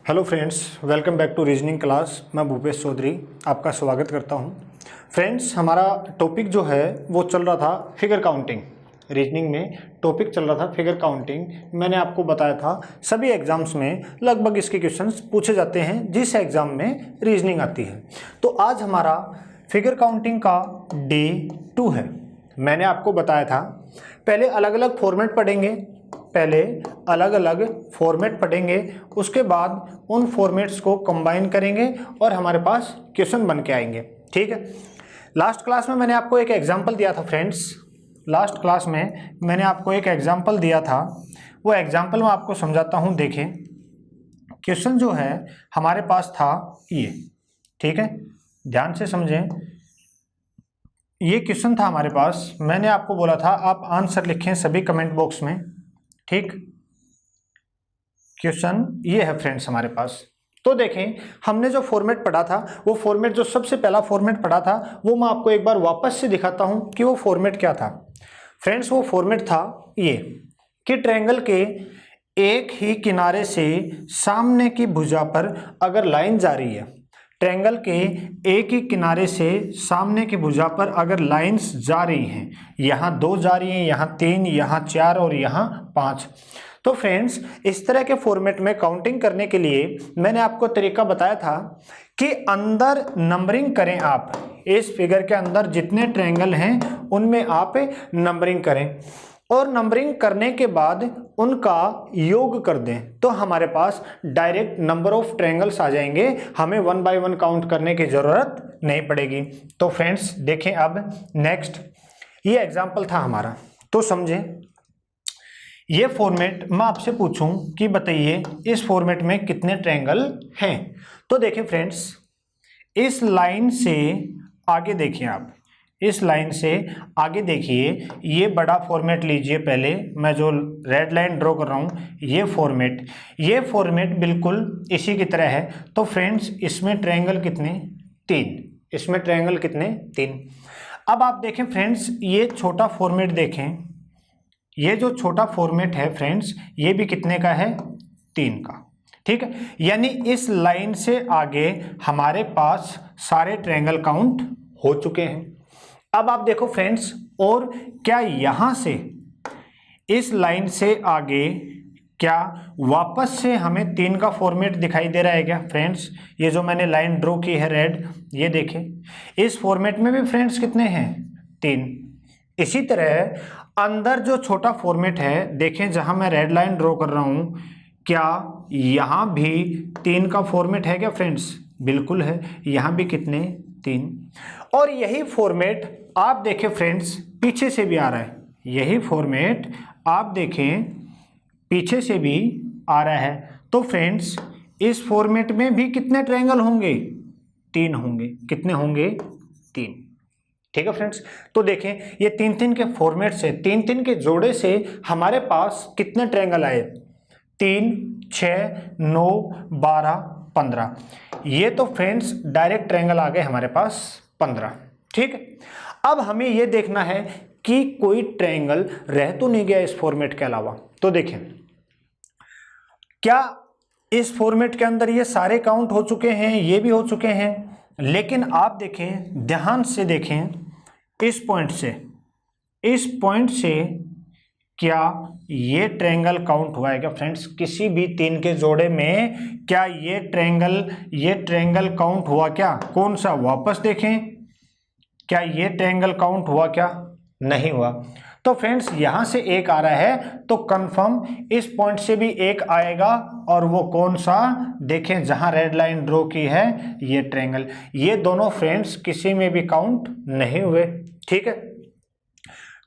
Hello friends, welcome back to reasoning class. मैं भूपेश चौधरी आपका स्वागत करता हूं। फ्रेंड्स, हमारा टॉपिक जो है वो चल रहा था फिगर काउंटिंग। रीजनिंग में टॉपिक चल रहा था फिगर काउंटिंग। मैंने आपको बताया था सभी एग्जाम्स में लगभग इसके क्वेश्चंस पूछे जाते हैं जिस एग्ज़ाम में रीजनिंग आती है। तो आज हमारा फिगर काउंटिंग का डे 2 है। मैंने आपको बताया था पहले अलग अलग फॉर्मेट पढ़ेंगे, उसके बाद उन फॉर्मेट्स को कंबाइन करेंगे और हमारे पास क्वेश्चन बन के आएंगे। ठीक है। लास्ट क्लास में मैंने आपको एक एग्जांपल दिया था फ्रेंड्स। वो एग्जांपल मैं आपको समझाता हूं। देखें, क्वेश्चन जो है हमारे पास था ये। ठीक है, ध्यान से समझें। ये क्वेश्चन था हमारे पास। मैंने आपको बोला था आप आंसर लिखें सभी कमेंट बॉक्स में। ठीक, क्वेश्चन ये है फ्रेंड्स हमारे पास। तो देखें, हमने जो फॉर्मेट पढ़ा था वो फॉर्मेट, जो सबसे पहला फॉर्मेट पढ़ा था वो मैं आपको एक बार वापस से दिखाता हूं कि वो फॉर्मेट क्या था। फ्रेंड्स, वो फॉर्मेट था ये कि ट्रायंगल के एक ही किनारे से सामने की भुजा पर अगर लाइन जा रही है, ट्रायंगल के एक ही किनारे से सामने की भुजा पर अगर लाइंस जा रही हैं, यहाँ 2 जा रही हैं, यहाँ 3, यहाँ 4 और यहाँ 5। तो फ्रेंड्स, इस तरह के फॉर्मेट में काउंटिंग करने के लिए मैंने आपको तरीका बताया था कि अंदर नंबरिंग करें। आप इस फिगर के अंदर जितने ट्रायंगल हैं उनमें आप नंबरिंग करें और नंबरिंग करने के बाद उनका योग कर दें तो हमारे पास डायरेक्ट नंबर ऑफ ट्रायंगल्स आ जाएंगे। हमें 1 बाय 1 काउंट करने की जरूरत नहीं पड़ेगी। तो फ्रेंड्स देखें, अब नेक्स्ट ये एग्जांपल था हमारा, तो समझें। ये फॉर्मेट मैं आपसे पूछूं कि बताइए इस फॉर्मेट में कितने ट्रायंगल हैं। तो देखें फ्रेंड्स, इस लाइन से आगे देखिए, आप इस लाइन से आगे देखिए। ये बड़ा फॉर्मेट लीजिए। पहले मैं जो रेड लाइन ड्रॉ कर रहा हूँ ये फॉर्मेट बिल्कुल इसी की तरह है। तो फ्रेंड्स, इसमें ट्रायंगल कितने? 3। अब आप देखें फ्रेंड्स, ये छोटा फॉर्मेट देखें। ये जो छोटा फॉर्मेट है फ्रेंड्स, ये भी कितने का है? 3 का। ठीक है, यानी इस लाइन से आगे हमारे पास सारे ट्रायंगल काउंट हो चुके हैं। अब आप देखो फ्रेंड्स, और क्या यहां से इस लाइन से आगे क्या वापस से हमें 3 का फॉर्मेट दिखाई दे रहा है क्या फ्रेंड्स? ये जो मैंने लाइन ड्रॉ की है रेड, ये देखें, इस फॉर्मेट में भी फ्रेंड्स कितने हैं? 3। इसी तरह अंदर जो छोटा फॉर्मेट है, देखें जहां मैं रेड लाइन ड्रॉ कर रहा हूं, क्या यहां भी 3 का फॉर्मेट है क्या फ्रेंड्स? बिल्कुल है। यहां भी कितने? 3। और यही फॉर्मेट आप देखें फ्रेंड्स पीछे से भी आ रहा है। यही फॉर्मेट आप देखें पीछे से भी आ रहा है। तो फ्रेंड्स, इस फॉर्मेट में भी कितने ट्रायंगल होंगे? 3 होंगे। कितने होंगे? 3। ठीक है फ्रेंड्स, तो देखें ये 3 के फॉर्मेट से, 3 के जोड़े से हमारे पास कितने ट्रायंगल आए? 3, 6, 9, 12, 15। ये तो फ्रेंड्स डायरेक्ट ट्रायंगल आ गए हमारे पास 15। ठीक है, अब हमें ये देखना है कि कोई ट्रायंगल रह तो नहीं गया इस फॉर्मेट के अलावा। तो देखें, क्या इस फॉर्मेट के अंदर ये सारे काउंट हो चुके हैं? ये भी हो चुके हैं। लेकिन आप देखें, ध्यान से देखें, इस पॉइंट से क्या ये ट्रायंगल काउंट हुआ है क्या फ्रेंड्स? किसी भी 3 के जोड़े में क्या ये ट्रायंगल काउंट हुआ क्या? कौन सा? वापस देखें, क्या ये ट्रायंगल काउंट हुआ क्या? नहीं हुआ। तो फ्रेंड्स, यहां से एक आ रहा है तो कंफर्म इस पॉइंट से भी एक आएगा। और वो कौन सा? देखें जहां रेड लाइन ड्रॉ की है, ये ट्रायंगल। ये दोनों फ्रेंड्स किसी में भी काउंट नहीं हुए। ठीक है,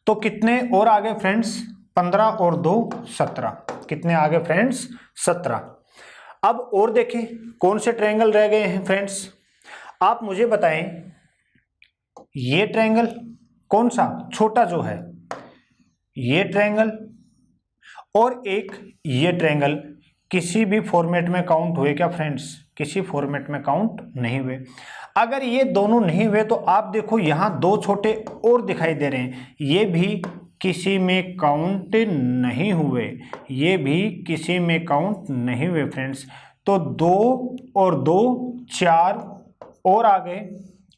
तो कितने और आगे फ्रेंड्स? 15 और 2 17। कितने आगे फ्रेंड्स? 17। अब और देखें कौन से ट्रायंगल रह गए हैं फ्रेंड्स? आप मुझे बताएं, ये ट्रायंगल कौन सा? छोटा जो है ये ट्रायंगल, और एक ये ट्रायंगल किसी भी फॉर्मेट में काउंट हुए क्या फ्रेंड्स? किसी फॉर्मेट में काउंट नहीं हुए। अगर ये दोनों नहीं हुए तो आप देखो यहां 2 छोटे और दिखाई दे रहे हैं, ये भी किसी में काउंट नहीं हुए, ये भी किसी में काउंट नहीं हुए फ्रेंड्स। तो 2 और 2 4 और आ गए,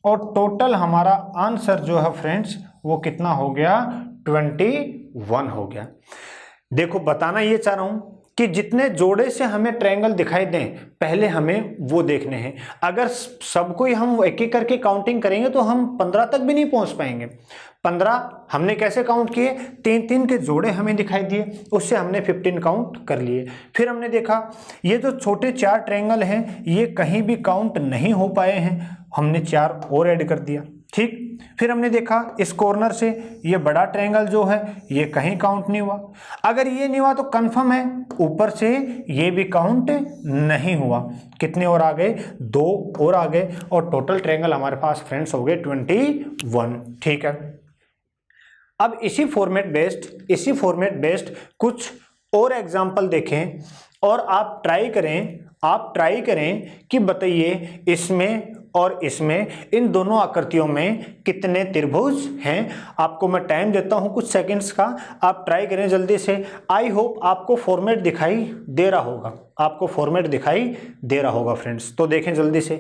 और टोटल हमारा आंसर जो है फ्रेंड्स वो कितना हो गया, 21 हो गया। देखो बताना ये चाह रहा हूं कि जितने जोड़े से हमें ट्रायंगल दिखाई दें पहले हमें वो देखने हैं। अगर सबको ही हम एक एक करके काउंटिंग करेंगे तो हम 15 तक भी नहीं पहुंच पाएंगे। 15 हमने कैसे काउंट किए, 3-3 के जोड़े हमें दिखाई दिए, उससे हमने 15 काउंट कर लिए। फिर हमने देखा ये जो छोटे 4 ट्रायंगल हैं ये कहीं भी काउंट नहीं हो पाए हैं, हमने 4 और ऐड कर दिया। ठीक, फिर हमने देखा इस कॉर्नर से ये बड़ा ट्रायंगल जो है ये कहीं काउंट नहीं हुआ। अगर ये नहीं हुआ तो कंफर्म है ऊपर से ये भी काउंट नहीं हुआ। कितने और आ गए, 2 और आ गए, और टोटल ट्रायंगल हमारे पास फ्रेंड्स हो गए 21। ठीक है, अब इसी फॉर्मेट बेस्ड कुछ और एग्जाम्पल देखें और आप ट्राई करें कि बताइए इसमें और इसमें, इन दोनों आकृतियों में कितने त्रिभुज हैं। आपको मैं टाइम देता हूं कुछ सेकंड्स का, आप ट्राई करें जल्दी से। आई होप आपको फॉर्मेट दिखाई दे रहा होगा, फ्रेंड्स, तो देखें जल्दी से।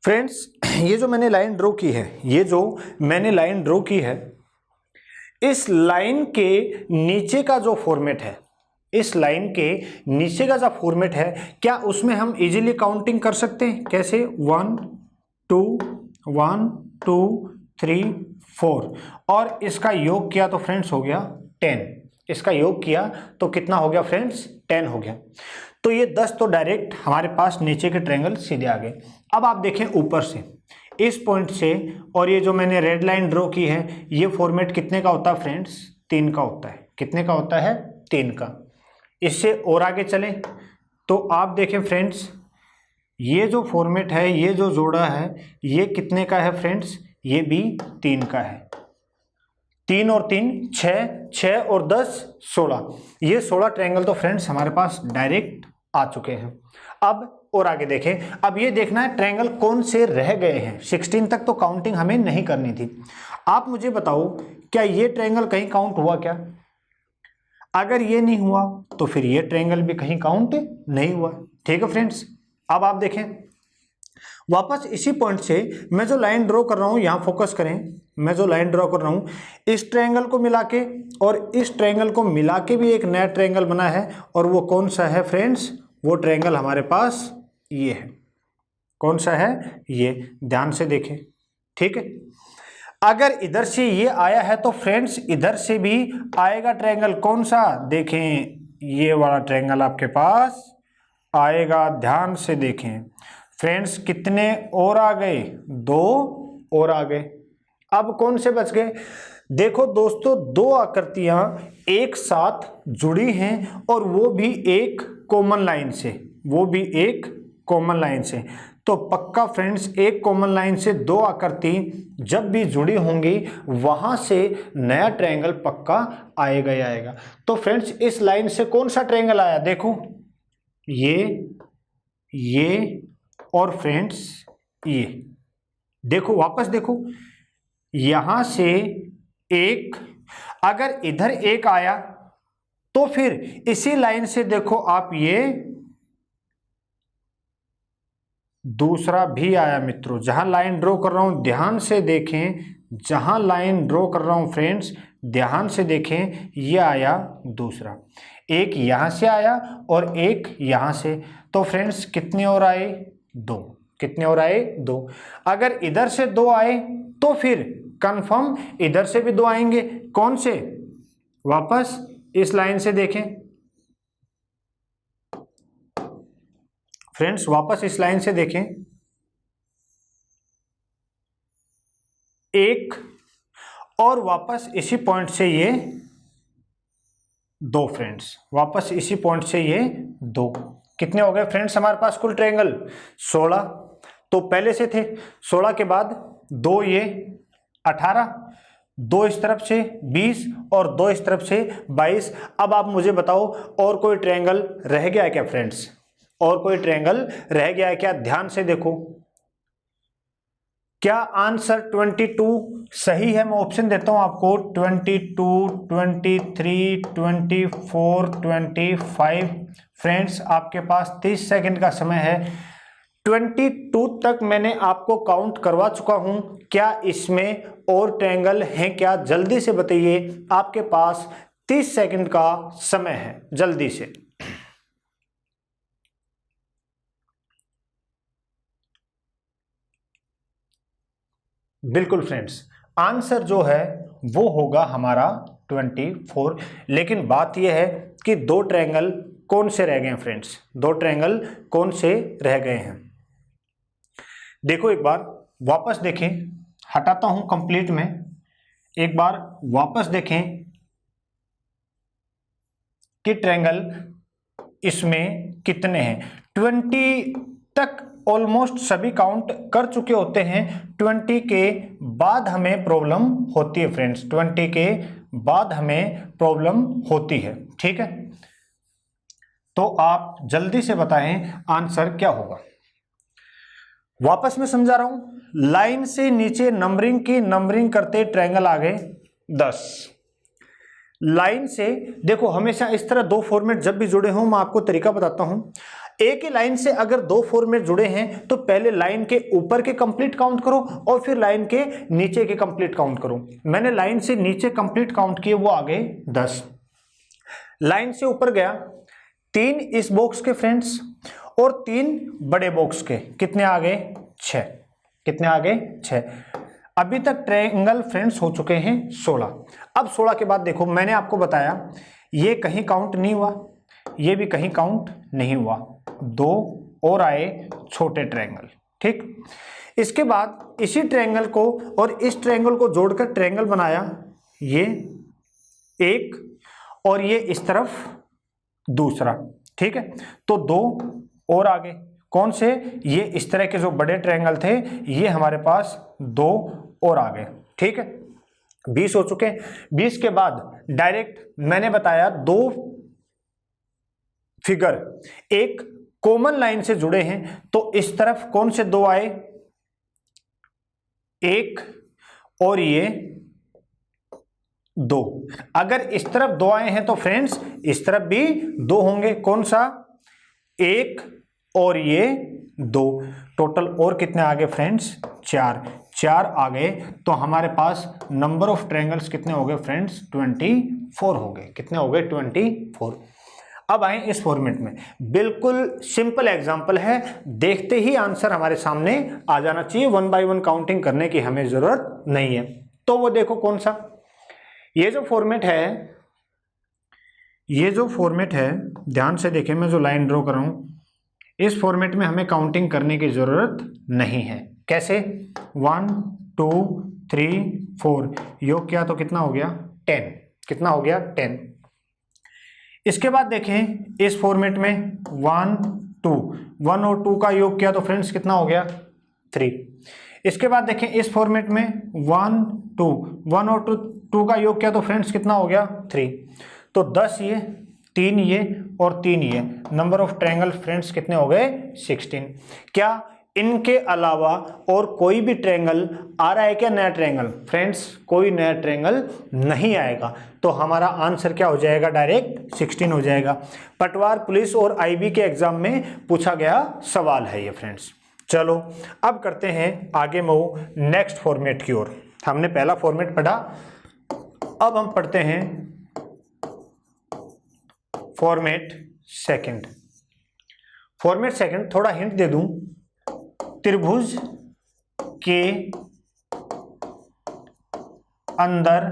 फ्रेंड्स ये जो मैंने लाइन ड्रॉ की है, इस लाइन के नीचे का जो फॉर्मेट है, क्या उसमें हम इजीली काउंटिंग कर सकते हैं? कैसे? 1 2 1 2 3 4, और इसका योग किया तो फ्रेंड्स हो गया 10। इसका योग किया तो कितना हो गया फ्रेंड्स? 10 हो गया। तो ये 10 तो डायरेक्ट हमारे पास नीचे के ट्रायंगल सीधे आ गए। अब आप देखें ऊपर से इस पॉइंट से, और ये जो मैंने रेड लाइन ड्रॉ की है, ये फॉर्मेट कितने का होता है फ्रेंड्स? 3 का होता है। कितने का होता है? 3 का। इससे और आगे चलें तो आप देखें फ्रेंड्स, ये जो फॉर्मेट है, ये जो जोड़ा है, ये कितने का है फ्रेंड्स? ये भी 3 का है। 3 और 3 6, 6 और 10 16, ये 16 ट्रायंगल तो फ्रेंड्स हमारे पास डायरेक्ट आ चुके हैं। अब और आगे देखें, अब ये देखना है ट्रायंगल कौन से रह गए हैं। 16 तक तो काउंटिंग हमें नहीं करनी थी। आप मुझे बताओ क्या ये ट्रायंगल कहीं काउंट हुआ क्या? अगर ये नहीं हुआ तो फिर ये ट्रायंगल भी कहीं काउंट नहीं हुआ। ठीक है फ्रेंड्स, अब आप देखें वापस इसी पॉइंट से मैं जो लाइन ड्रॉ कर रहा हूं, यहां फोकस करें, मैं जो लाइन ड्रॉ कर रहा हूं इस ट्रायंगल को मिला के और इस ट्रायंगल को मिला के भी एक नया ट्रायंगल बना है, और वो कौन सा है फ्रेंड्स? वो ट्रायंगल हमारे पास ये है। कौन सा है? ये, ध्यान से देखें। ठीक है, अगर इधर से ये आया है तो फ्रेंड्स इधर से भी आएगा ट्रायंगल। कौन सा? देखें, ये वाला ट्रायंगल आपके पास आएगा। ध्यान से देखें फ्रेंड्स, कितने और आ गए? 2 और आ गए। अब कौन से बच गए? देखो दोस्तों, 2 आकृतियां एक साथ जुड़ी हैं और वो भी एक कॉमन लाइन से, तो पक्का फ्रेंड्स एक कॉमन लाइन से 2 आकृति जब भी जुड़ी होंगी वहां से नया ट्रायंगल पक्का आएगा ही आएगा। तो फ्रेंड्स इस लाइन से कौन सा ट्रायंगल आया? देखो ये और फ्रेंड्स ये देखो, वापस देखो, यहां से एक, अगर इधर एक आया तो फिर इसी लाइन से देखो आप, ये दूसरा भी आया। मित्रों जहां लाइन ड्रॉ कर रहा हूं ध्यान से देखें, जहां लाइन ड्रॉ कर रहा हूं फ्रेंड्स ध्यान से देखें, ये आया दूसरा। एक यहां से आया और एक यहां से, तो फ्रेंड्स कितने और आए? 2। कितने और आए? 2। अगर इधर से 2 आए तो फिर कंफर्म इधर से भी 2 आएंगे। कौन से? वापस इस लाइन से देखें फ्रेंड्स, वापस इस लाइन से देखें, एक, और वापस इसी पॉइंट से ये 2 फ्रेंड्स, वापस इसी पॉइंट से ये 2। कितने हो गए फ्रेंड्स हमारे पास कुल ट्रायंगल? 16। तो पहले से थे 16 के बाद 2, ये 18, दो इस तरफ से 20 और दो इस तरफ से 22। अब आप मुझे बताओ और कोई ट्रायंगल रह गया है क्या फ्रेंड्स? और कोई ट्रायंगल रह गया है क्या? ध्यान से देखो, क्या आंसर 22 सही है? मैं ऑप्शन देता हूं आपको 22, 23, 24, 25। फ्रेंड्स आपके पास 30 सेकंड का समय है। 22 तक मैंने आपको काउंट करवा चुका हूं। क्या इसमें और ट्रायंगल हैं क्या? जल्दी से बताइए, आपके पास 30 सेकंड का समय है, जल्दी से। बिल्कुल फ्रेंड्स, आंसर जो है वो होगा हमारा 24। लेकिन बात यह है कि दो ट्रायंगल कौन से रह गए हैं फ्रेंड्स? दो ट्रायंगल कौन से रह गए हैं? देखो एक बार वापस देखें, हटाता हूं कंप्लीट में, एक बार वापस देखें कि ट्रायंगल इसमें कितने हैं। 20 तक ऑलमोस्ट सभी काउंट कर चुके होते हैं। 20 के बाद हमें प्रॉब्लम होती है फ्रेंड्स, 20 के बाद हमें प्रॉब्लम होती है। ठीक है, तो आप जल्दी से बताएं आंसर क्या होगा। वापस मैं समझा रहा हूं, लाइन से नीचे नंबरिंग करते ट्रायंगल आ गए 10। लाइन से देखो, हमेशा इस तरह दो फॉर्मेट जब भी जुड़े हों, मैं आपको तरीका बताता हूं। एक ही लाइन से अगर दो फॉर्मेट जुड़े हैं तो पहले लाइन के ऊपर के कंप्लीट काउंट करो और फिर लाइन के नीचे के कंप्लीट काउंट करो। मैंने लाइन से नीचे कंप्लीट काउंट किए, वो आ गए 10। लाइन से ऊपर गया 3 इस बॉक्स के फ्रेंड्स और 3 बड़े बॉक्स के, कितने आ गए? 6। कितने आ गए? 6। अभी तक ट्रायंगल फ्रेंड्स हो चुके हैं 16। अब 16 के बाद देखो, मैंने आपको बताया ये कहीं काउंट नहीं हुआ, ये भी कहीं काउंट नहीं हुआ, 2 और आए छोटे ट्रायंगल। ठीक, इसके बाद इसी ट्रायंगल को और इस ट्रायंगल को जोड़कर ट्रायंगल बनाया, ये एक और ये इस तरफ दूसरा। ठीक है, तो 2 और आगे कौन से? ये इस तरह के जो बड़े ट्रायंगल थे, ये हमारे पास 2 और आ गए। ठीक है, 20 हो चुके हैं। 20 के बाद डायरेक्ट मैंने बताया 2 फिगर एक कॉमन लाइन से जुड़े हैं, तो इस तरफ कौन से 2 आए? 1 और ये 2। अगर इस तरफ 2 आए हैं तो फ्रेंड्स इस तरफ भी 2 होंगे। कौन सा? 1 और ये 2। टोटल और कितने आ गए फ्रेंड्स? 4 आ गए। तो हमारे पास नंबर ऑफ ट्रायंगल्स कितने हो गए फ्रेंड्स? 24 हो गए। कितने हो गए? 24। अब आए इस फॉर्मेट में, बिल्कुल सिंपल एग्जांपल है, देखते ही आंसर हमारे सामने आ जाना चाहिए। 1 बाय 1 काउंटिंग करने की हमें जरूरत नहीं है। तो वो देखो कौन सा, ये जो फॉर्मेट है, ध्यान से देखें, मैं जो लाइन ड्रॉ कर रहा हूं, इस फॉर्मेट में हमें काउंटिंग करने की जरूरत नहीं है। कैसे? 1 2 3 4 योग किया तो कितना हो गया? 10। कितना हो गया? 10। इसके बाद देखें इस फॉर्मेट में 1 और 2 का योग किया तो फ्रेंड्स कितना हो गया? 3। इसके बाद देखें इस फॉर्मेट में 1 और 2 का योग किया तो फ्रेंड्स कितना हो गया? 3। तो 10 ये, 3 ये और 3 ये, नंबर ऑफ ट्रायंगल फ्रेंड्स कितने हो गए? 16। क्या इनके अलावा और कोई भी ट्रायंगल आ रहा है क्या? नया ट्रायंगल? फ्रेंड्स कोई नया ट्रायंगल नहीं आएगा, तो हमारा आंसर क्या हो जाएगा? डायरेक्ट 16 हो जाएगा। पटवार पुलिस और आईबी के एग्जाम में पूछा गया सवाल है ये फ्रेंड्स। चलो अब करते हैं आगे मूव नेक्स्ट फॉर्मेट की ओर। हमने पहला फॉर्मेट पढ़ा, अब हम पढ़ते हैं फॉर्मेट सेकंड। फॉर्मेट सेकंड, थोड़ा हिंट दे दूं, त्रिभुज के अंदर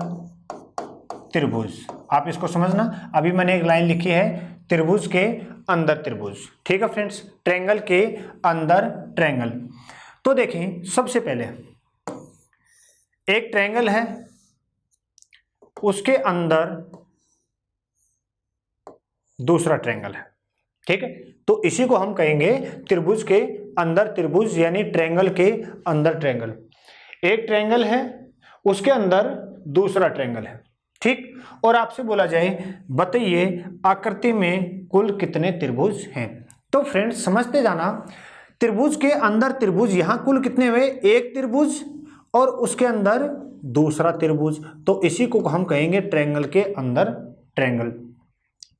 त्रिभुज। आप इसको समझना, अभी मैंने एक लाइन लिखी है, त्रिभुज के अंदर त्रिभुज। ठीक है फ्रेंड्स, ट्रायंगल के अंदर ट्रायंगल। तो देखें, सबसे पहले एक ट्रायंगल है, उसके अंदर दूसरा ट्रायंगल है। ठीक है, तो इसी को हम कहेंगे त्रिभुज के अंदर त्रिभुज, यानी ट्रायंगल के अंदर ट्रायंगल। एक ट्रायंगल है, उसके अंदर दूसरा ट्रायंगल है, ठीक। और आपसे बोला जाए बताइए आकृति में कुल कितने त्रिभुज हैं। तो फ्रेंड्स समझते जाना, त्रिभुज के अंदर त्रिभुज, यहां कुल कितने हुए, एक त्रिभुज और उसके अंदर दूसरा त्रिभुज, तो इसी को हम कहेंगे ट्रायंगल के अंदर ट्रायंगल,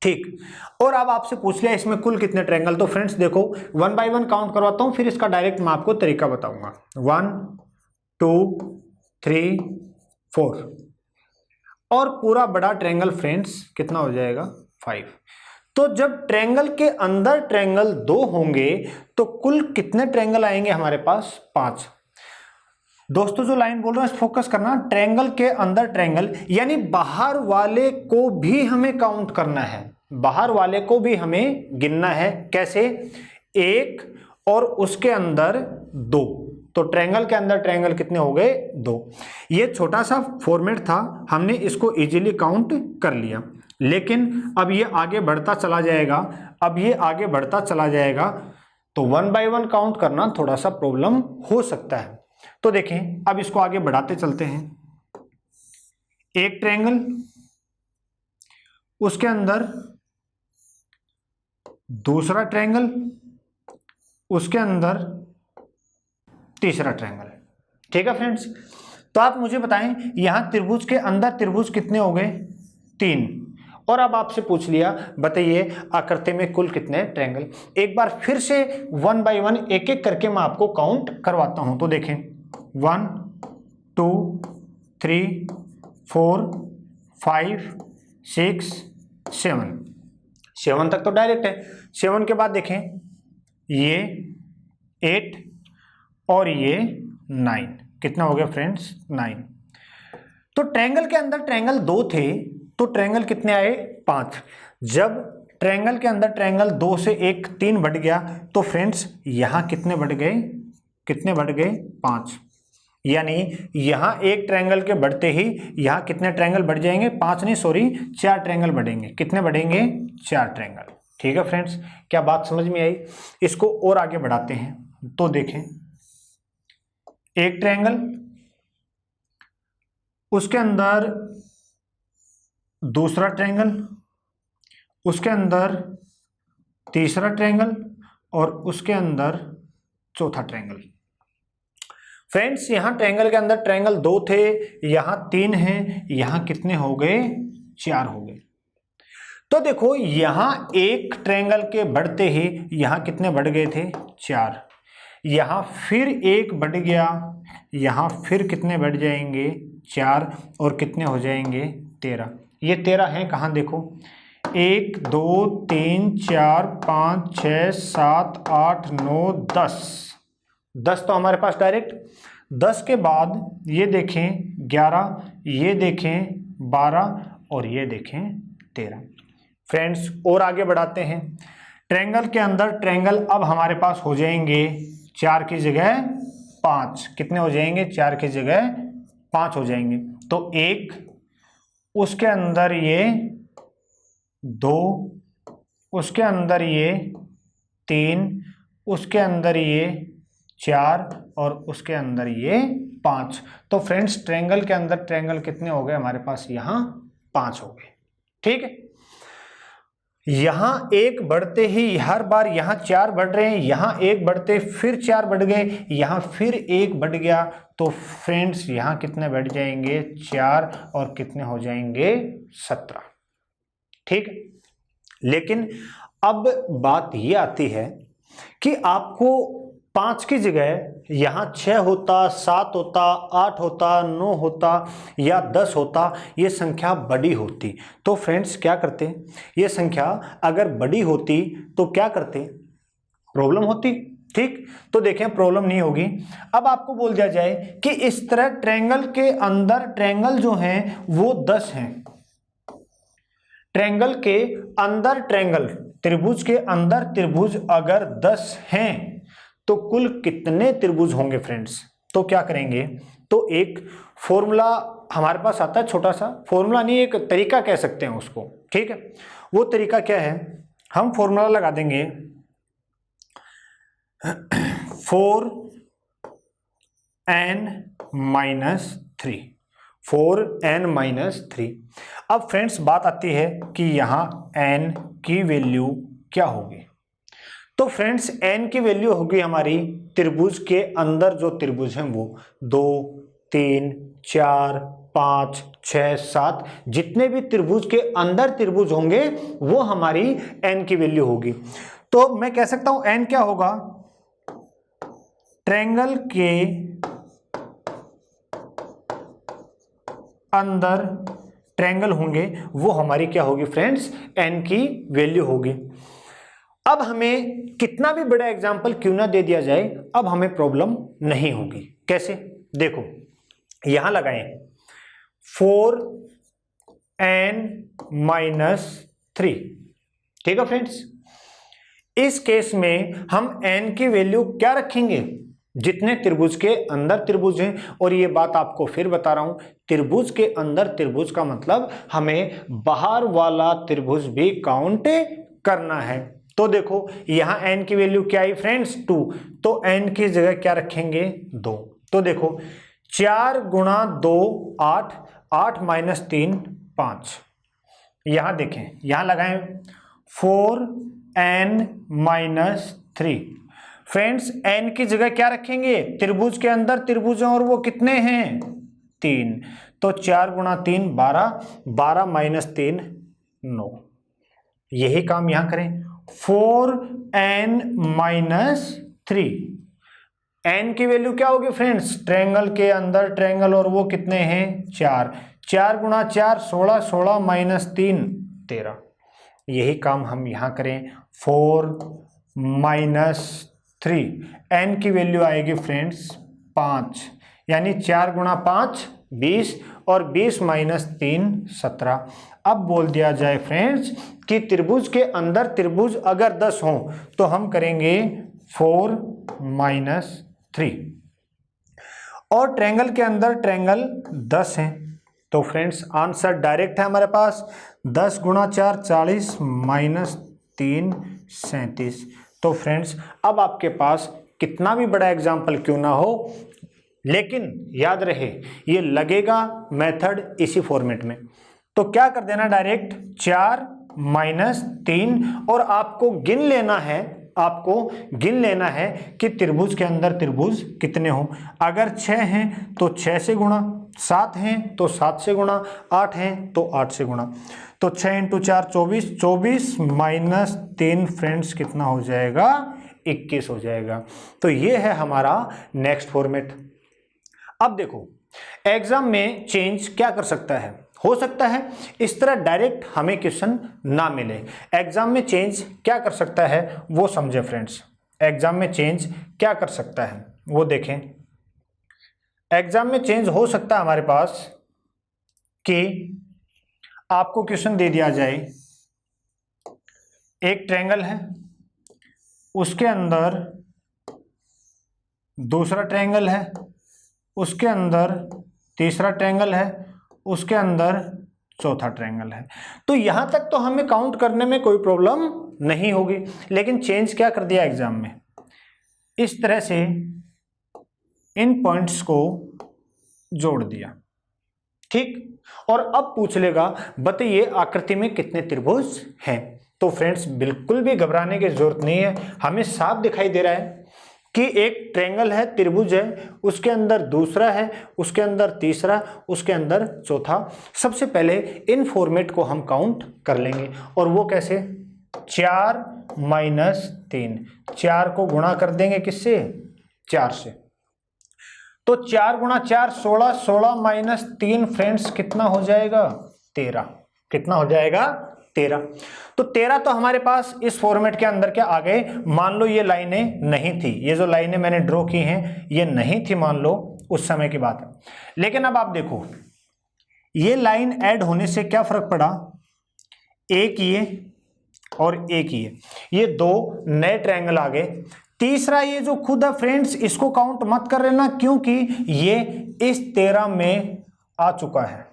ठीक। और अब आपसे पूछ लिया इसमें कुल कितने ट्रायंगल, तो फ्रेंड्स देखो 1 बाय 1 काउंट करवाता हूं, फिर इसका डायरेक्ट मैं आपको तरीका बताऊंगा। 1 2 3 4 और पूरा बड़ा ट्रायंगल फ्रेंड्स कितना हो जाएगा 5। तो जब ट्रायंगल के अंदर ट्रायंगल 2 होंगे तो कुल कितने ट्रायंगल आएंगे हमारे पास 5। दोस्तों जो लाइन बोल रहा है फोकस करना, ट्रायंगल के अंदर ट्रायंगल यानी बाहर वाले को भी हमें काउंट करना है, बाहर वाले को भी हमें गिनना है। कैसे, 1 और उसके अंदर 2, तो ट्रायंगल के अंदर ट्रायंगल कितने हो गए 2। ये छोटा सा फॉर्मेट था, हमने इसको इजीली काउंट कर लिया, लेकिन अब ये आगे बढ़ता चला जाएगा, अब ये आगे बढ़ता चला जाएगा तो 1 बाय 1 काउंट करना थोड़ा सा प्रॉब्लम हो सकता है। तो देखें अब इसको आगे बढ़ाते चलते हैं। एक ट्रायंगल, उसके अंदर दूसरा ट्रायंगल, उसके अंदर तीसरा ट्रायंगल, ठीक है फ्रेंड्स। तो आप मुझे बताएं यहां त्रिभुज के अंदर त्रिभुज कितने हो गए 3, और अब आपसे पूछ लिया बताइए आकृति में कुल कितने ट्रायंगल। एक बार फिर से 1 बाय 1 एक एक करके मैं आपको काउंट करवाता हूं। तो देखें 1 2 3 4 5 6 7 तक तो डायरेक्ट है। 7 के बाद देखें ये 8 और ये 9, कितना हो गया फ्रेंड्स 9। तो ट्रायंगल के अंदर ट्रायंगल 2 थे तो ट्रायंगल कितने आए 5। जब ट्रायंगल के अंदर ट्रायंगल 2 से 1 3 बढ़ गया तो फ्रेंड्स यहां कितने बढ़ गए, कितने बढ़ गए 5। यानी यहां एक ट्रायंगल के बढ़ते ही यहां कितने ट्रायंगल बढ़ जाएंगे 5 नहीं सॉरी 4 ट्रायंगल बढ़ेंगे। कितने बढ़ेंगे 4 ट्रायंगल, ठीक है फ्रेंड्स। क्या बात समझ में आई। इसको और आगे बढ़ाते हैं। तो देखें एक ट्रायंगल, उसके अंदर दूसरा ट्रायंगल, उसके अंदर तीसरा ट्रायंगल और उसके अंदर चौथा ट्रायंगल। फ्रेंड्स यहां ट्रायंगल के अंदर ट्रायंगल 2 थे, यहां 3 हैं, यहां कितने हो गए 4 हो गए। तो देखो यहां एक ट्रायंगल के बढ़ते ही यहां कितने बढ़ गए थे 4, यहां फिर एक बढ़ गया, यहां फिर कितने बढ़ जाएंगे 4 और कितने हो जाएंगे 13। ये 13 हैं कहां देखो 1 2 3 4 5 6 7 8 9 10 तो हमारे पास डायरेक्ट। 10 के बाद ये देखें 11, ये देखें 12 और ये देखें 13। फ्रेंड्स और आगे बढ़ाते हैं। ट्रायंगल के अंदर ट्रायंगल अब हमारे पास हो जाएंगे 4 की जगह 5। कितने हो जाएंगे 4 की जगह 5 हो जाएंगे। तो 1, उसके अंदर ये 2, उसके अंदर ये 3, उसके अंदर ये 4 और उसके अंदर ये 5। तो फ्रेंड्स ट्रायंगल के अंदर ट्रायंगल कितने हो गए हमारे पास यहां 5 हो गए, ठीक है। यहां एक बढ़ते ही हर बार यहां 4 बढ़ रहे हैं, यहां एक बढ़ते फिर 4 बढ़ गए, यहां फिर एक बढ़ गया, तो फ्रेंड्स यहां कितने बढ़ जाएंगे 4 और कितने हो जाएंगे 17, ठीक। लेकिन अब बात ये आती है कि आपको 5 की जगह यहां 6 होता, 7 होता, 8 होता, 9 होता या 10 होता, ये संख्या बड़ी होती, तो फ्रेंड्स क्या करते, ये संख्या अगर बड़ी होती तो क्या करते, प्रॉब्लम होती, ठीक। तो देखें प्रॉब्लम नहीं होगी। अब आपको बोल दिया जाए कि इस तरह ट्रायंगल के अंदर ट्रायंगल जो हैं वो 10 हैं। ट्रायंगल के अंदर ट्रायंगल, त्रिभुज के अंदर त्रिभुज अगर 10 हैं तो कुल कितने त्रिभुज होंगे फ्रेंड्स। तो क्या करेंगे, तो एक फॉर्मूला हमारे पास आता है, छोटा सा फॉर्मूला नहीं एक तरीका कह सकते हैं उसको, ठीक है। वो तरीका क्या है, हम फॉर्मूला लगा देंगे 4n - 3। 4n-3। अब फ्रेंड्स बात आती है कि यहाँ n की वैल्यू क्या होगी। तो फ्रेंड्स n की वैल्यू होगी हमारी त्रिभुज के अंदर जो त्रिभुज हैं वो 2, 3, 4, 5, 6, 7 जितने भी त्रिभुज के अंदर त्रिभुज होंगे वो हमारी n की वैल्यू होगी। तो मैं कह सकता हूं n क्या होगा, ट्रायंगल के अंदर ट्रायंगल होंगे वो हमारी क्या होगी फ्रेंड्स, n की वैल्यू होगी। अब हमें कितना भी बड़ा एग्जाम्पल क्यों ना दे दिया जाए, अब हमें प्रॉब्लम नहीं होगी। कैसे, देखो यहां लगाएं 4n-3, ठीक है फ्रेंड्स। इस केस में हम n की वैल्यू क्या रखेंगे, जितने त्रिभुज के अंदर त्रिभुज हैं। और ये बात आपको फिर बता रहा हूं, त्रिभुज के अंदर त्रिभुज का मतलब हमें बाहर वाला त्रिभुज भी काउंट करना है। तो देखो यहां n की वैल्यू क्या आई फ्रेंड्स, 2, तो n की जगह क्या रखेंगे, 2। तो देखो 4 गुणा 2 8, 8 माइनस 3 5। यहां देखें, यहां लगाएं 4n-3। फ्रेंड्स n की जगह क्या रखेंगे, त्रिभुज के अंदर त्रिभुज हैं और वो कितने हैं, 3। तो 4 गुणा 3 12, 12 माइनस 3 9। यही काम यहां करें, 4n-3। n की वैल्यू क्या होगी फ्रेंड्स, ट्रायंगल के अंदर ट्रायंगल और वो कितने हैं, 4। 4 गुणा 4 16, 16 माइनस 3 13। यही काम हम यहां करें, 4-3। n की वैल्यू आएगी फ्रेंड्स 5, यानी 4 गुणा 5 20 और 20 माइनस 3 17। अब बोल दिया जाए फ्रेंड्स कि त्रिभुज के अंदर त्रिभुज अगर 10 हो तो हम करेंगे 4-3। और ट्रायंगल के अंदर ट्रायंगल 10 हैं। तो फ्रेंड्स आंसर डायरेक्ट है हमारे पास, 10 गुणा 4 40 माइनस 3 37। तो फ्रेंड्स अब आपके पास कितना भी बड़ा एग्जाम्पल क्यों ना हो, लेकिन याद रहे ये लगेगा मेथड इसी फॉर्मेट में। तो क्या कर देना, डायरेक्ट 4 माइनस 3 और आपको गिन लेना है कि त्रिभुज के अंदर त्रिभुज कितने हो। अगर 6 हैं तो 6 से गुणा, 7 हैं तो 7 से गुणा, 8 हैं तो 8 से गुणा। तो 6 × 4 24, 24 माइनस 3 फ्रेंड्स कितना हो जाएगा, 21 हो जाएगा। तो ये है हमारा नेक्स्ट फॉर्मेट। अब देखो एग्जाम में चेंज क्या कर सकता है, हो सकता है इस तरह डायरेक्ट हमें क्वेश्चन ना मिले। एग्जाम में चेंज क्या कर सकता है वो समझे फ्रेंड्स। एग्जाम में चेंज क्या कर सकता है वो देखें। एग्जाम में चेंज हो सकता है हमारे पास कि आपको क्वेश्चन दे दिया जाए, एक ट्रायंगल है उसके अंदर दूसरा ट्रायंगल है, उसके अंदर तीसरा ट्रायंगल है, उसके अंदर चौथा ट्रायंगल है। तो यहां तक तो हमें काउंट करने में कोई प्रॉब्लम नहीं होगी। लेकिन चेंज क्या कर दिया एग्जाम में, इस तरह से इन पॉइंट्स को जोड़ दिया, ठीक। और अब पूछ लेगा बताइए आकृति में कितने त्रिभुज हैं। तो फ्रेंड्स बिल्कुल भी घबराने की जरूरत नहीं है, हमें साफ दिखाई दे रहा है कि एक ट्रायंगल है, त्रिभुज है, उसके अंदर दूसरा है, उसके अंदर तीसरा, उसके अंदर चौथा। सबसे पहले इन फॉर्मेट को हम काउंट कर लेंगे। और वो कैसे, 4 माइनस 3, 4 को गुणा कर देंगे किससे, 4 से। तो 4 गुणा 4 16, 16 माइनस 3 फ्रेंड्स कितना हो जाएगा, 13। कितना हो जाएगा, 13। तो 13 तो हमारे पास इस फॉर्मेट के अंदर के आ गए। मान लो ये लाइनें नहीं थी, ये जो लाइनें मैंने ड्रॉ की हैं ये नहीं थी, मान लो उस समय की बात है। लेकिन अब आप देखो ये लाइन ऐड होने से क्या फर्क पड़ा, एक ये और एक ये दो नए ट्रायंगल आ गए। तीसरा ये जो खुद है फ्रेंड्स इसको काउंट मत कर लेना, क्योंकि ये इस 13 में आ चुका है।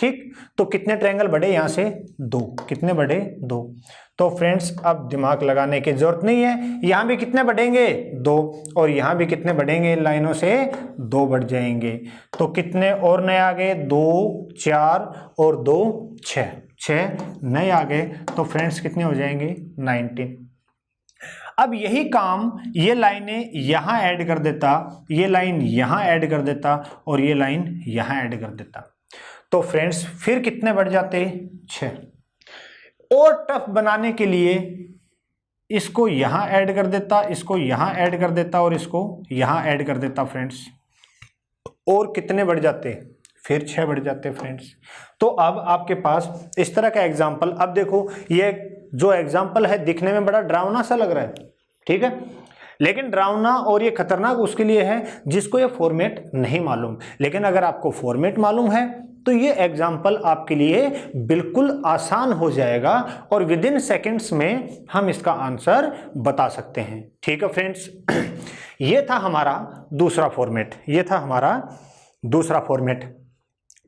ठीक, तो कितने ट्रायंगल बढ़े यहाँ से? 2। कितने बढ़े? 2। तो फ्रेंड्स अब दिमाग लगाने की जरूरत नहीं है, यहाँ भी कितने बढ़ेंगे? 2, और यहाँ भी कितने बढ़ेंगे? लाइनों से 2 बढ़ जाएंगे। तो कितने और नए आ गए? 2, 4 और 2 6, 6 नए आ गए। तो फ्रेंड्स कितने हो जाएंगे? 19। अब यही काम ये लाइनें यहाँ ऐड कर देता, ये लाइन यहाँ ऐड कर देता और ये लाइन यहाँ ऐड कर देता, तो फ्रेंड्स फिर कितने बढ़ जाते? 6। और टफ बनाने के लिए इसको यहां ऐड कर देता, इसको यहां ऐड कर देता और इसको यहां ऐड कर देता फ्रेंड्स, और कितने बढ़ जाते? फिर 6 बढ़ जाते फ्रेंड्स। तो अब आपके पास इस तरह का एग्जाम्पल, अब देखो ये जो एग्जाम्पल है दिखने में बड़ा डरावना सा लग रहा है, ठीक है, लेकिन डरावना और ये खतरनाक उसके लिए है जिसको ये फॉर्मेट नहीं मालूम। लेकिन अगर आपको फॉर्मेट मालूम है तो ये एग्जाम्पल आपके लिए बिल्कुल आसान हो जाएगा और विद इन सेकेंड्स में हम इसका आंसर बता सकते हैं। ठीक है फ्रेंड्स, ये था हमारा दूसरा फॉर्मेट, ये था हमारा दूसरा फॉर्मेट।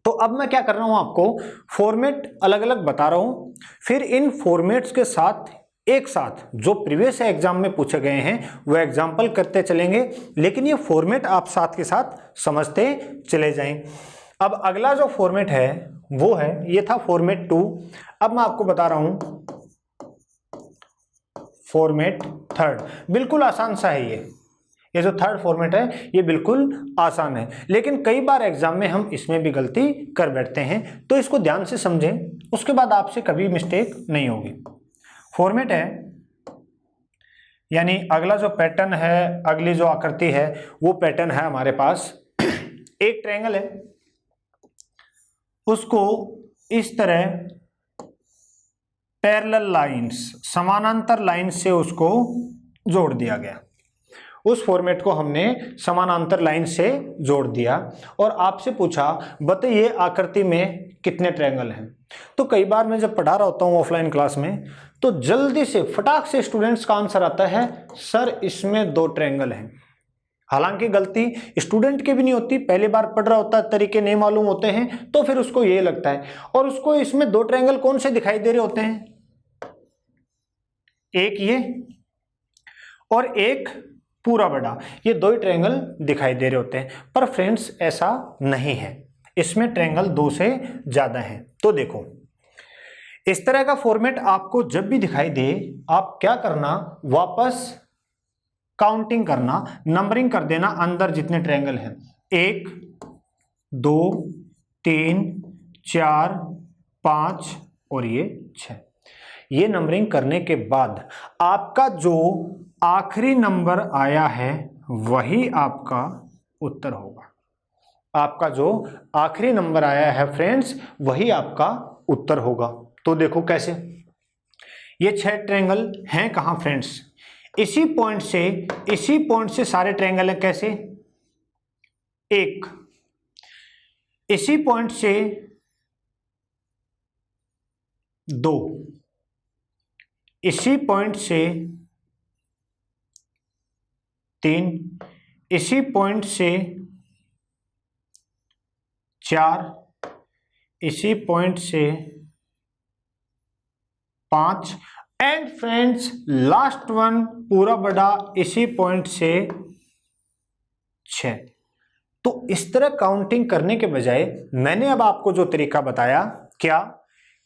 तो अब मैं क्या कर रहा हूं, आपको फॉर्मेट अलग अलग बता रहा हूं, फिर इन फॉर्मेट्स के साथ एक साथ जो प्रीवियस एग्जाम में पूछे गए हैं वो एग्जाम्पल करते चलेंगे, लेकिन ये फॉर्मेट आप साथ के साथ समझते चले जाएं। अब अगला जो फॉर्मेट है वो है, ये था फॉर्मेट 2, अब मैं आपको बता रहा हूं फॉर्मेट 3। बिल्कुल आसान सा है ये जो थर्ड फॉर्मेट है ये बिल्कुल आसान है, लेकिन कई बार एग्जाम में हम इसमें भी गलती कर बैठते हैं, तो इसको ध्यान से समझें, उसके बाद आपसे कभी मिस्टेक नहीं होगी। फॉर्मेट है यानी अगला जो पैटर्न है, अगली जो आकृति है वो पैटर्न है हमारे पास, एक ट्रायंगल है, उसको इस तरह पैरेलल लाइंस, समानांतर लाइन से उसको जोड़ दिया गया। उस फॉर्मेट को हमने समानांतर लाइन से जोड़ दिया और आपसे पूछा बताइए आकृति में कितने ट्रायंगल हैं। तो कई बार मैं जब पढ़ा रहा होता हूँ ऑफलाइन क्लास में, तो जल्दी से फटाक से स्टूडेंट्स का आंसर आता है सर इसमें 2 ट्रायंगल हैं। हालांकि गलती स्टूडेंट की भी नहीं होती, पहली बार पढ़ रहा होता है, तरीके नहीं मालूम होते हैं, तो फिर उसको ये लगता है। और उसको इसमें 2 ट्रायंगल कौन से दिखाई दे रहे होते हैं, एक ये और एक पूरा बड़ा, ये 2 ही ट्रायंगल दिखाई दे रहे होते हैं। पर फ्रेंड्स ऐसा नहीं है, इसमें ट्रायंगल 2 से ज्यादा हैं। तो देखो इस तरह का फॉर्मेट आपको जब भी दिखाई दे, आप क्या करना, वापस काउंटिंग करना, नंबरिंग कर देना अंदर जितने ट्रायंगल हैं, 1 2 3 4 5 और ये 6। ये नंबरिंग करने के बाद आपका जो आखिरी नंबर आया है वही आपका उत्तर होगा। आपका जो आखिरी नंबर आया है फ्रेंड्स वही आपका उत्तर होगा। तो देखो कैसे, ये 6 ट्रायंगल हैं कहां फ्रेंड्स, इसी पॉइंट से सारे ट्रायंगल हैं। कैसे, 1 इसी पॉइंट से 2, इसी पॉइंट से 3, इसी पॉइंट से 4, इसी पॉइंट से 5 एंड फ्रेंड्स लास्ट वन पूरा बड़ा इसी पॉइंट से 6। तो इस तरह काउंटिंग करने के बजाय मैंने अब आपको जो तरीका बताया, क्या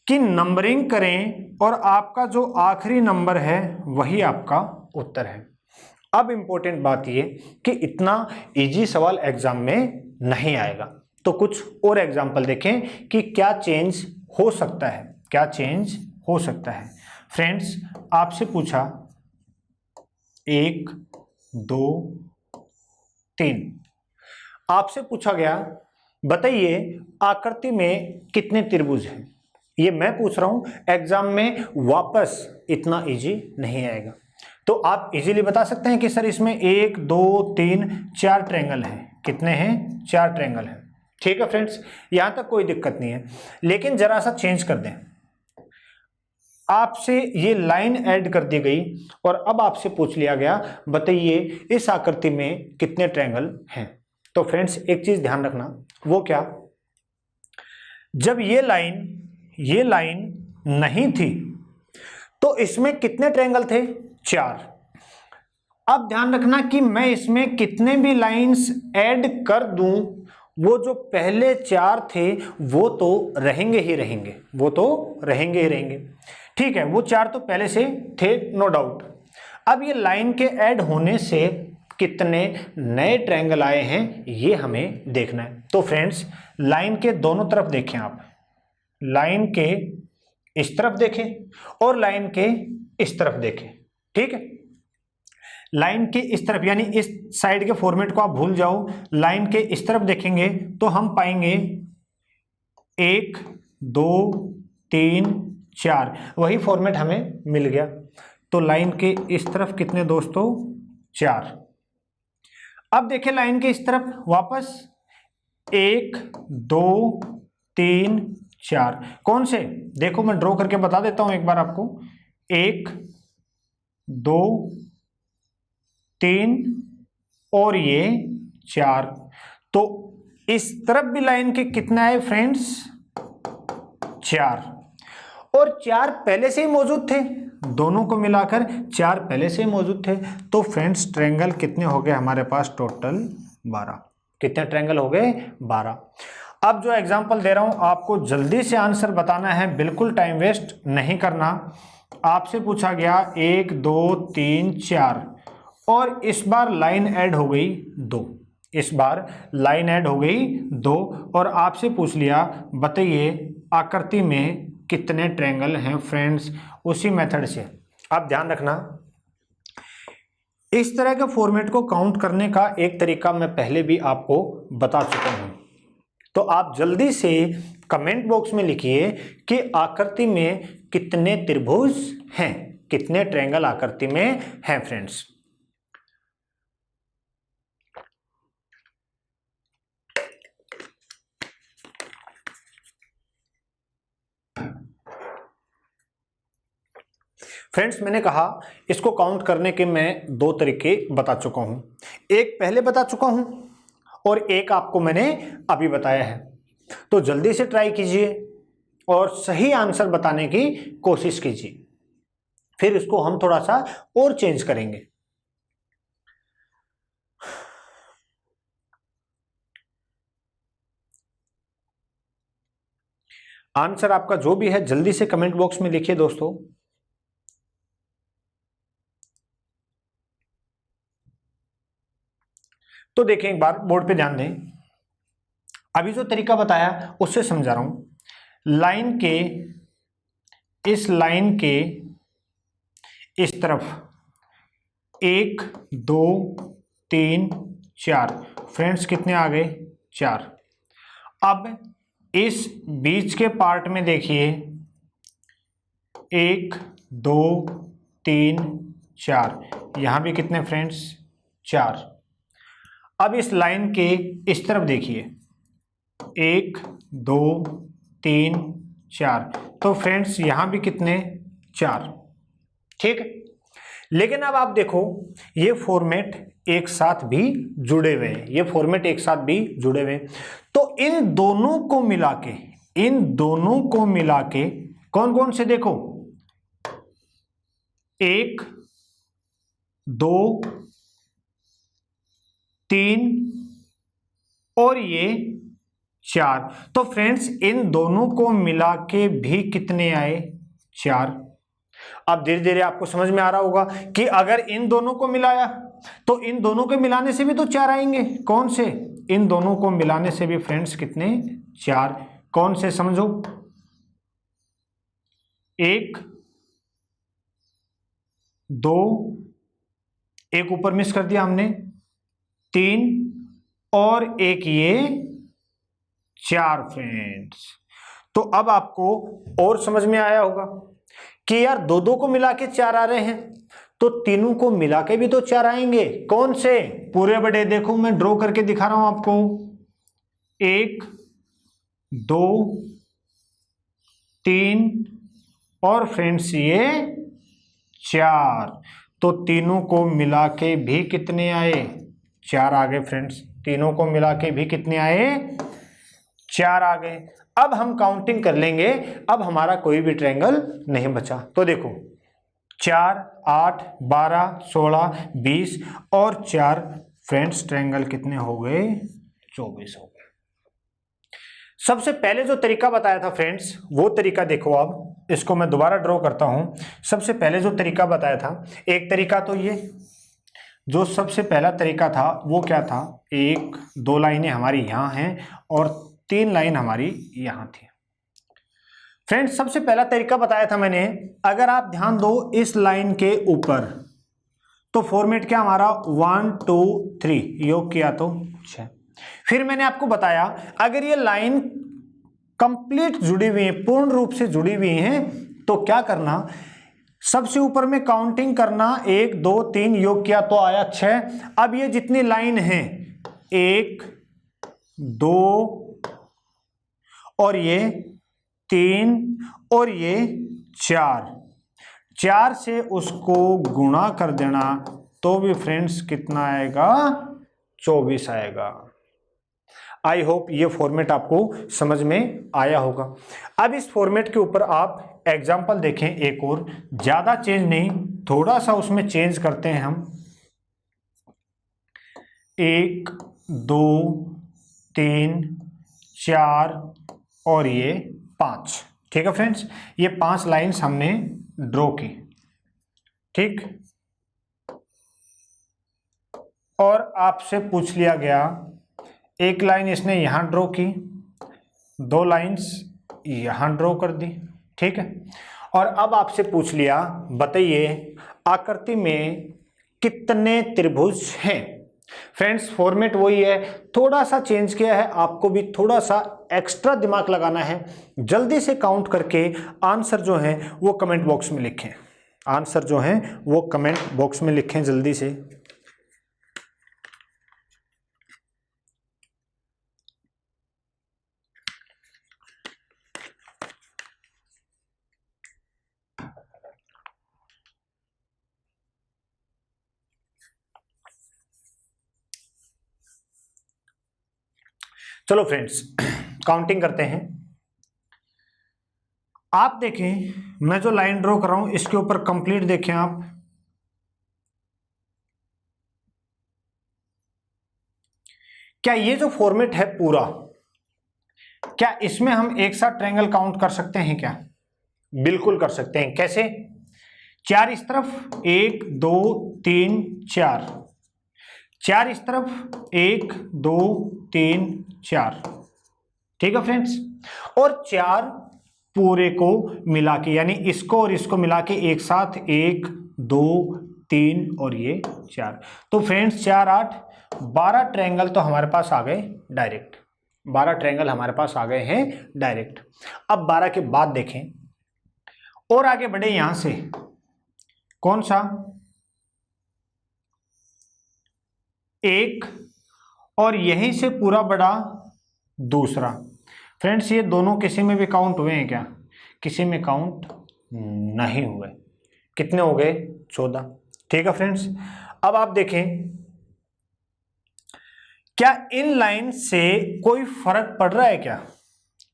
कि नंबरिंग करें और आपका जो आखिरी नंबर है वही आपका उत्तर है। अब इंपॉर्टेंट बात ये कि इतना इजी सवाल एग्जाम में नहीं आएगा, तो कुछ और एग्जाम्पल देखें कि क्या चेंज हो सकता है, क्या चेंज हो सकता है। फ्रेंड्स आपसे पूछा 1 2 3, आपसे पूछा गया बताइए आकृति में कितने त्रिभुज हैं। ये मैं पूछ रहा हूं, एग्जाम में वापस इतना इजी नहीं आएगा। तो आप इजीली बता सकते हैं कि सर इसमें 1 2 3 4 ट्रायंगल हैं। कितने हैं? 4 ट्रायंगल हैं। ठीक है फ्रेंड्स, यहां तक कोई दिक्कत नहीं है, लेकिन जरा सा चेंज कर दें। आपसे ये लाइन ऐड कर दी गई और अब आपसे पूछ लिया गया बताइए इस आकृति में कितने ट्रायंगल हैं। तो फ्रेंड्स एक चीज ध्यान रखना, वो क्या, जब ये लाइन नहीं थी तो इसमें कितने ट्रायंगल थे? 4। अब ध्यान रखना कि मैं इसमें कितने भी लाइंस ऐड कर दूं, वो जो पहले 4 थे वो तो रहेंगे ही रहेंगे, ठीक है, वो 4 तो पहले से थे, नो डाउट। अब ये लाइन के ऐड होने से कितने नए ट्रायंगल आए हैं ये हमें देखना है। तो फ्रेंड्स, लाइन के दोनों तरफ देखें आप, लाइन के इस तरफ देखें और लाइन के इस तरफ देखें, ठीक है। लाइन के इस तरफ यानी इस साइड के फॉर्मेट को आप भूल जाओ, लाइन के इस तरफ देखेंगे तो हम पाएंगे 1 2 3 4, वही फॉर्मेट हमें मिल गया। तो लाइन के इस तरफ कितने दोस्तों? 4। अब देखें लाइन के इस तरफ वापस 1 2 3 4, कौन से? देखो मैं ड्रॉ करके बता देता हूं एक बार आपको, 1 2 3 और ये 4। तो इस तरफ भी लाइन के कितना है फ्रेंड्स? 4, और 4 पहले से ही मौजूद थे, दोनों को मिलाकर 4 पहले से ही मौजूद थे। तो फ्रेंड्स ट्रायंगल कितने हो गए हमारे पास? टोटल 12। कितने ट्रायंगल हो गए? 12। अब जो एग्जांपल दे रहा हूं आपको जल्दी से आंसर बताना है, बिल्कुल टाइम वेस्ट नहीं करना। आपसे पूछा गया 1 2 3 4 और इस बार लाइन ऐड हो गई 2, इस बार लाइन ऐड हो गई 2 और आपसे पूछ लिया बताइए आकृति में कितने ट्रायंगल हैं फ्रेंड्स, उसी मेथड से। आप ध्यान रखना, इस तरह के फॉर्मेट को काउंट करने का एक तरीका मैं पहले भी आपको बता चुका हूं। तो आप जल्दी से कमेंट बॉक्स में लिखिए कि आकृति में कितने त्रिभुज हैं, कितने ट्रायंगल आकृति में हैं फ्रेंड्स। फ्रेंड्स मैंने कहा इसको काउंट करने के मैं 2 तरीके बता चुका हूं, एक पहले बता चुका हूं और एक आपको मैंने अभी बताया है। तो जल्दी से ट्राई कीजिए और सही आंसर बताने की कोशिश कीजिए, फिर इसको हम थोड़ा सा और चेंज करेंगे। आंसर आपका जो भी है जल्दी से कमेंट बॉक्स में लिखिए दोस्तों। तो देखें एक बार बोर्ड पे ध्यान दें, अभी जो तरीका बताया उससे समझा रहा हूं। लाइन के इस तरफ 1 2 3 4, फ्रेंड्स कितने आ गए? 4। अब इस बीच के पार्ट में देखिए 1 2 3 4, यहां भी कितने फ्रेंड्स? 4। अब इस लाइन के इस तरफ देखिए 1 2 3 4, तो फ्रेंड्स यहां भी कितने? 4, ठीक है। लेकिन अब आप देखो ये फॉर्मेट एक साथ भी जुड़े हुए हैं, ये फॉर्मेट एक साथ भी जुड़े हुए हैं। तो इन दोनों को मिला के कौन कौन से देखो, 1 2 3 और ये 4। तो फ्रेंड्स इन दोनों को मिला के भी कितने आए? 4। अब धीरे धीरे आपको समझ में आ रहा होगा कि अगर इन दोनों को मिलाया तो इन दोनों के मिलाने से भी तो 4 आएंगे। कौन से? इन दोनों को मिलाने से भी फ्रेंड्स कितने? 4। कौन से? समझो, 1 2, एक ऊपर मिस कर दिया हमने, 3 और एक ये 4 फ्रेंड्स। तो अब आपको और समझ में आया होगा कि यार दो को मिला के 4 आ रहे हैं, तो तीनों को मिला के भी तो 4 आएंगे। कौन से? पूरे बड़े। देखो मैं ड्रॉ करके दिखा रहा हूं आपको, 1 2 3 और फ्रेंड्स ये 4। तो तीनों को मिला के भी कितने आए? 4 आ गए फ्रेंड्स। तीनों को मिला के भी कितने आए? 4 आ गए। अब हम काउंटिंग कर लेंगे, अब हमारा कोई भी ट्रायंगल नहीं बचा। तो देखो 4, 8, 12, 16, 20 और 4 फ्रेंड्स ट्रायंगल कितने हो गए? 24 हो गए। सबसे पहले जो तरीका बताया था फ्रेंड्स, वो तरीका देखो। अब इसको मैं दोबारा ड्रॉ करता हूं। सबसे पहले जो तरीका बताया था, एक तरीका तो ये जो सबसे पहला तरीका था वो क्या था, 1 2 लाइनें हमारी यहां हैं और 3 लाइन हमारी यहां थी। फ्रेंड्स सबसे पहला तरीका बताया था मैंने, अगर आप ध्यान दो इस लाइन के ऊपर, तो फॉर्मेट क्या हमारा 1 2 3 योग किया तो 6। फिर मैंने आपको बताया अगर ये लाइन कंप्लीट जुड़ी हुई है, पूर्ण रूप से जुड़ी हुई है, तो क्या करना, सबसे ऊपर में काउंटिंग करना, 1 2 3 योग किया तो आया 6। अब ये जितनी लाइन है 1 2 और ये 3 और ये 4 से उसको गुणा कर देना तो भी फ्रेंड्स कितना आएगा, 24 आएगा। आई होप ये फॉर्मेट आपको समझ में आया होगा। अब इस फॉर्मेट के ऊपर आप एग्जाम्पल देखें एक और, ज्यादा चेंज नहीं, थोड़ा सा उसमें चेंज करते हैं हम। 1 2 3 4 और ये 5। ठीक है फ्रेंड्स, ये 5 लाइन्स हमने ड्रॉ की। ठीक, और आपसे पूछ लिया गया, एक लाइन इसने यहां ड्रॉ की, 2 लाइन्स यहां ड्रॉ कर दी। ठीक है, और अब आपसे पूछ लिया बताइए आकृति में कितने त्रिभुज हैं। फ्रेंड्स फॉर्मेट वही है, थोड़ा सा चेंज किया है, आपको भी थोड़ा सा एक्स्ट्रा दिमाग लगाना है। जल्दी से काउंट करके आंसर जो है वो कमेंट बॉक्स में लिखें, आंसर जो है वो कमेंट बॉक्स में लिखें जल्दी से। चलो फ्रेंड्स काउंटिंग करते हैं। आप देखें मैं जो लाइन ड्रॉ कर रहा हूं इसके ऊपर कंप्लीट देखें आप, क्या ये जो फॉर्मेट है पूरा, क्या इसमें हम एक साथ ट्रायंगल काउंट कर सकते हैं क्या? बिल्कुल कर सकते हैं। कैसे? 4 इस तरफ, 1 2 3 4, 4 इस तरफ, 1 2 3 4। ठीक है फ्रेंड्स, और 4 पूरे को मिला के, यानी इसको और इसको मिला के एक साथ 1 2 3 और ये 4। तो फ्रेंड्स 4 8 12 ट्रायंगल तो हमारे पास आ गए डायरेक्ट, 12 ट्रायंगल हमारे पास आ गए हैं डायरेक्ट। अब 12 के बाद देखें और आगे बढ़े यहां से, कौन सा, 1 और यहीं से पूरा बढ़ा दूसरा। फ्रेंड्स ये दोनों किसी में भी काउंट हुए हैं क्या? किसी में काउंट नहीं हुए। कितने हो गए? 14। ठीक है फ्रेंड्स, अब आप देखें क्या इन लाइन से कोई फर्क पड़ रहा है क्या?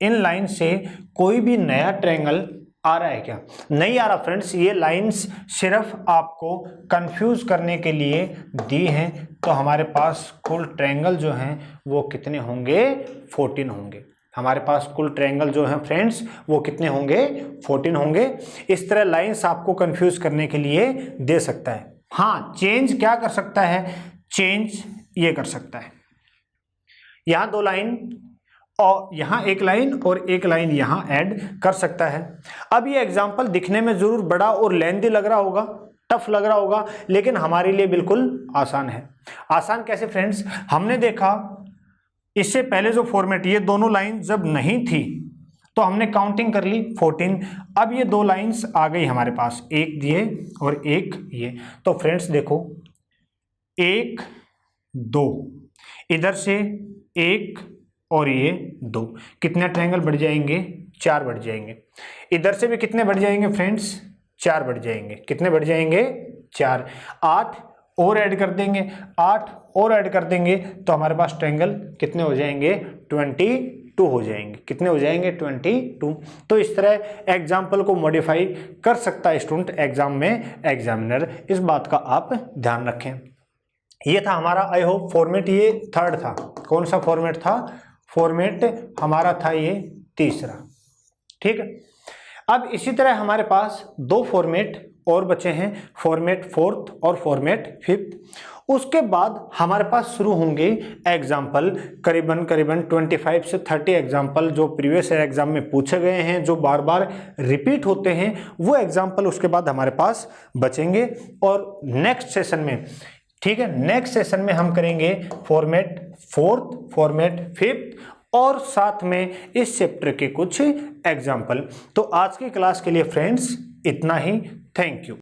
इन लाइन से कोई भी नया ट्रायंगल आ रहा है क्या? नहीं आ रहा फ्रेंड्स, ये लाइंस सिर्फ आपको कंफ्यूज करने के लिए दी हैं। तो हमारे पास कुल ट्रायंगल जो हैं वो कितने होंगे? 14 होंगे। हमारे पास कुल ट्रायंगल जो हैं फ्रेंड्स वो कितने होंगे? 14 होंगे। इस तरह लाइंस आपको कंफ्यूज करने के लिए दे सकता है। हाँ, चेंज क्या कर सकता है? चेंज ये कर सकता है, यहां 2 लाइन और यहां 1 लाइन और 1 लाइन यहां ऐड कर सकता है। अब ये एग्जाम्पल दिखने में जरूर बड़ा और लेंथी लग रहा होगा, टफ लग रहा होगा, लेकिन हमारे लिए बिल्कुल आसान है। आसान कैसे फ्रेंड्स? हमने देखा इससे पहले जो फॉर्मेट, ये दोनों लाइन जब नहीं थी तो हमने काउंटिंग कर ली 14। अब ये 2 लाइंस आ गई हमारे पास, एक ये और एक ये। तो फ्रेंड्स देखो 1 2, इधर से 1 और ये 2, कितने ट्रायंगल बढ़ जाएंगे? 4 बढ़ जाएंगे। इधर से भी कितने बढ़ जाएंगे फ्रेंड्स? 4 बढ़ जाएंगे। कितने बढ़ जाएंगे? 4। 8 और ऐड कर देंगे, 8 और ऐड कर देंगे तो हमारे पास ट्रायंगल कितने हो जाएंगे? 22 हो जाएंगे। कितने हो जाएंगे? 22। तो इस तरह एग्जाम्पल को मॉडिफाई कर सकता है स्टूडेंट एग्जाम में एग्जामिनर, इस बात का आप ध्यान रखें। ये था हमारा, आई होप फॉर्मेट ये थर्ड था। कौन सा फॉर्मेट था? फॉर्मेट हमारा था ये तीसरा। ठीक है, अब इसी तरह हमारे पास दो फॉर्मेट और बचे हैं, फॉर्मेट फोर्थ और फॉर्मेट फिफ्थ। उसके बाद हमारे पास शुरू होंगे एग्जाम्पल, करीबन 25 से 30 एग्जाम्पल जो प्रीवियस एग्जाम में पूछे गए हैं, जो बार बार रिपीट होते हैं, वो एग्जाम्पल उसके बाद हमारे पास बचेंगे। और नेक्स्ट सेशन में, ठीक है, नेक्स्ट सेशन में हम करेंगे फॉर्मेट फोर्थ, फॉर्मेट फिफ्थ और साथ में इस चैप्टर के कुछ एग्जाम्पल। तो आज की क्लास के लिए फ्रेंड्स इतना ही। Thank you.